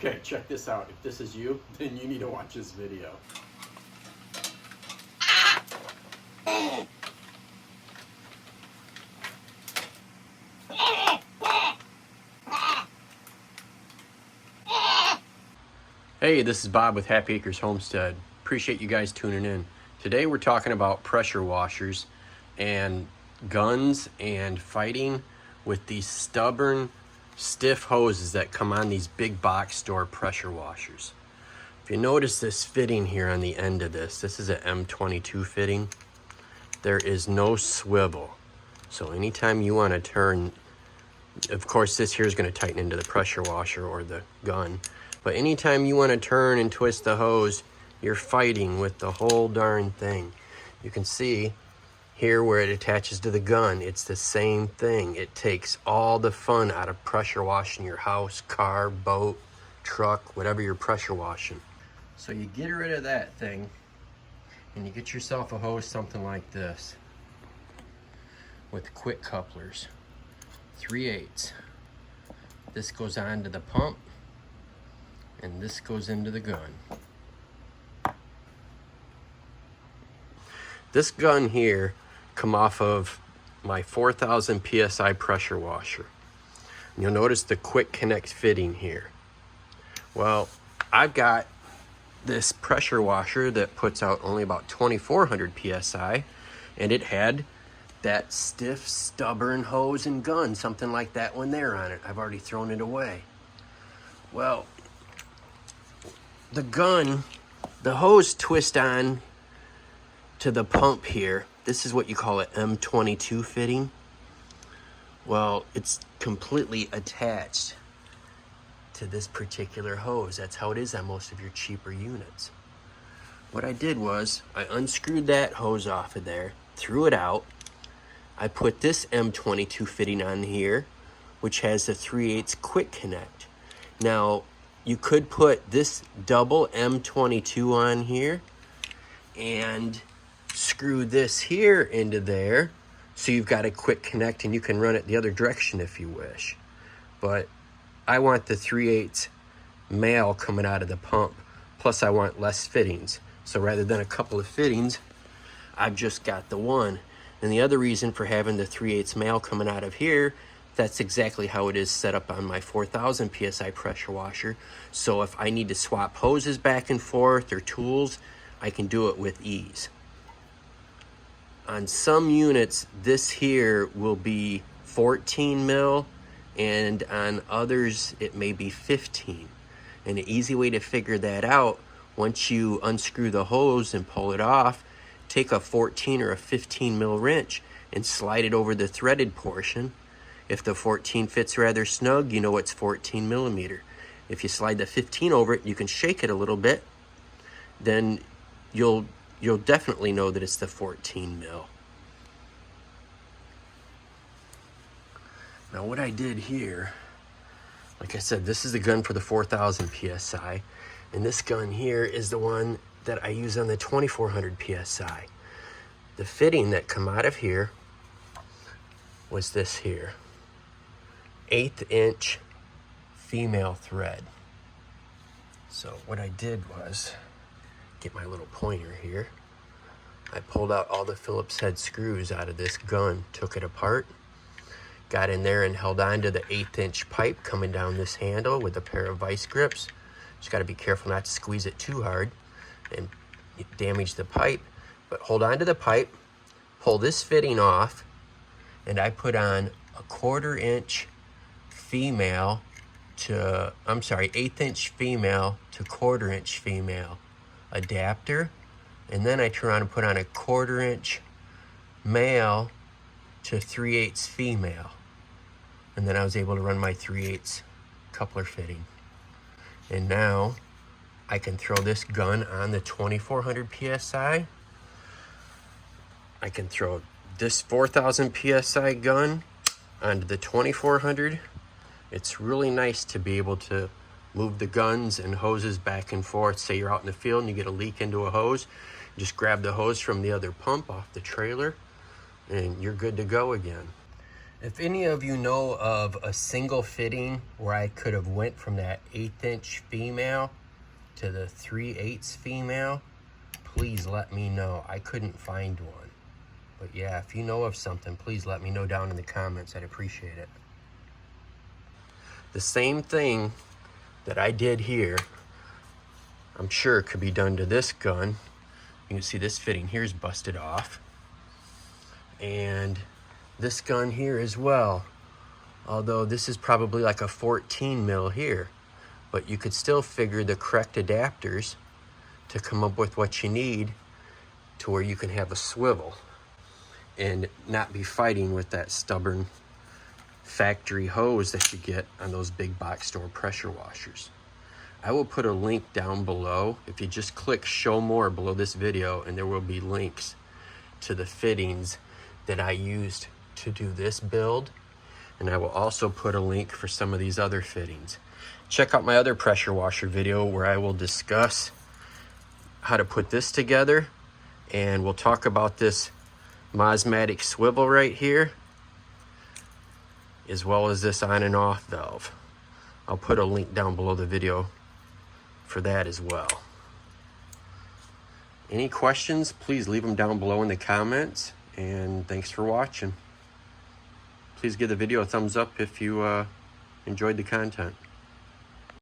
Okay, check this out. If this is you, then you need to watch this video. Hey, this is Bob with Happy Acres Homestead. Appreciate you guys tuning in. Today we're talking about pressure washers and guns and fighting with these stubborn, stiff hoses that come on these big box store pressure washers. If you notice this fitting here on the end of this is an M22 fitting. There is no swivel. So anytime you want to turn, of course this here is going to tighten into the pressure washer or the gun. But anytime you want to turn and twist the hose, you're fighting with the whole darn thing. You can see here where it attaches to the gun, it's the same thing. It takes all the fun out of pressure washing your house, car, boat, truck, whatever you're pressure washing. So you get rid of that thing and you get yourself a hose something like this with quick couplers, 3/8. This goes on to the pump and this goes into the gun. This gun here come off of my 4,000 PSI pressure washer. And you'll notice the quick connect fitting here. Well, I've got this pressure washer that puts out only about 2,400 PSI, and it had that stiff, stubborn hose and gun, something like that one there on it. I've already thrown it away. Well, the gun, the hose twist on to the pump here. This is what you call an M22 fitting. Well, it's completely attached to this particular hose. That's how it is on most of your cheaper units. What I did was I unscrewed that hose off of there, threw it out. I put this M22 fitting on here, which has the 3/8 quick connect. Now, you could put this double M22 on here and screw this here into there so you've got a quick connect and you can run it the other direction if you wish. But I want the 3/8 male coming out of the pump, plus I want less fittings. So rather than a couple of fittings, I've just got the one. And the other reason for having the 3/8 male coming out of here, that's exactly how it is set up on my 4,000 PSI pressure washer. So if I need to swap hoses back and forth or tools, I can do it with ease. On some units, this here will be 14 mil, and on others, it may be 15. And an easy way to figure that out, once you unscrew the hose and pull it off, take a 14 or a 15 mil wrench and slide it over the threaded portion. If the 14 fits rather snug, you know it's 14 millimeter. If you slide the 15 over it, you can shake it a little bit, then you'll definitely know that it's the 14 mil. Now what I did here, like I said, this is the gun for the 4,000 PSI, and this gun here is the one that I use on the 2,400 PSI. The fitting that come out of here was this here, 1/8 inch female thread. So what I did was get my little pointer here. I pulled out all the Phillips head screws out of this gun, took it apart, got in there and held on to the 1/8 inch pipe coming down this handle with a pair of vice grips. Just got to be careful not to squeeze it too hard and damage the pipe. But hold on to the pipe, pull this fitting off, and I put on a 1/4 inch female to, 1/8 inch female to 1/4 inch female adapter, and then I turn around and put on a 1/4 inch male to 3/8 female, and then I was able to run my 3/8 coupler fitting. And now I can throw this gun on the 2,400 PSI. I can throw this 4,000 PSI gun onto the 2,400. It's really nice to be able to move the guns and hoses back and forth. Say you're out in the field and you get a leak into a hose, just grab the hose from the other pump off the trailer and you're good to go again. If any of you know of a single fitting where I could have went from that 1/8" female to the 3/8 female, please let me know. I couldn't find one. But yeah, if you know of something, please let me know down in the comments. I'd appreciate it. The same thing that I did here, I'm sure could be done to this gun. You can see this fitting here is busted off. And this gun here as well. Although this is probably like a 14 mil here, but you could still figure the correct adapters to come up with what you need to where you can have a swivel and not be fighting with that stubborn factory hose that you get on those big box store pressure washers. I will put a link down below. If you just click show more below this video, and there will be links to the fittings that I used to do this build, and I will also put a link for some of these other fittings. Check out my other pressure washer video where I will discuss how to put this together, and we'll talk about this Mosmatic swivel right here, as well as this on and off valve. I'll put a link down below the video for that as well. Any questions, please leave them down below in the comments, and thanks for watching. Please give the video a thumbs up if you enjoyed the content.